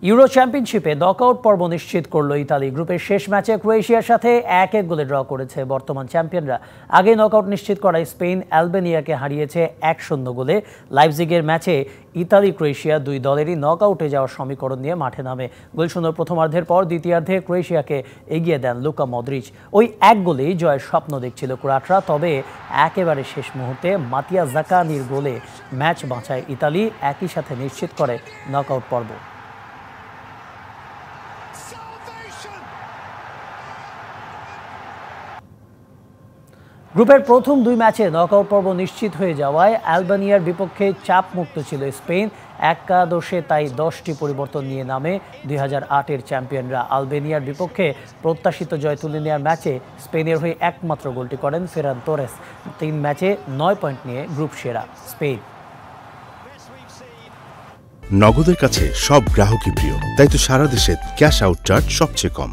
Euro চ্যাম্পিয়নশিপে knockout পর্ব নিশ্চিত করল ইতালি। গ্রুপের শেষ ম্যাচে ক্রোয়েশিয়ার সাথে 1-1 গোলে ড্র করেছে বর্তমান চ্যাম্পিয়নরা। আগে নকআউট নিশ্চিত করায় স্পেন আলবেনিয়াকে হারিয়েছে 1-0 গোলে। লাইপজিগের ম্যাচে ইতালি ক্রোয়েশিয়া দুই দলেরই নকআউটে যাওয়ার সমীকরণ নিয়ে মাঠে নামে। গোলশূন্য প্রথমার্ধের পর দ্বিতীয়ার্ধে ক্রোয়েশিয়াকে এগিয়ে দেন লুকা মদ্রিচ। ওই এক গোলেই জয়ের স্বপ্ন দেখছিল ক্রোয়াটরা, তবে একেবারে শেষ মুহূর্তে মাতিয়া জাকানির গোলে ম্যাচ বাঁচায় ইতালি, একই সাথে নিশ্চিত করে নকআউট পর্ব। গ্রুপের প্রথম দুই ম্যাচে নকআউট পর্ব নিশ্চিত হয়ে যাওয়ায় আলবেনিয়ার বিপক্ষে চাপ মুক্ত ছিল স্পেন। একাদশে তাই 10টি পরিবর্তন নিয়ে নামে 2008-এর চ্যাম্পিয়নরা। আলবেনিয়ার বিপক্ষে প্রত্যাশিত জয় তুলে নেওয়ার ম্যাচে স্পেনের হয়ে একমাত্র গোলটি করেন ফেরান তোরেস। 3 ম্যাচে 9 পয়েন্ট নিয়ে গ্রুপ সেরা স্পেন। নগদের কাছে সব গ্রাহকই প্রিয়, তাই তো সারা দেশে ক্যাশ আউট চার্জ সবচেয়ে কম।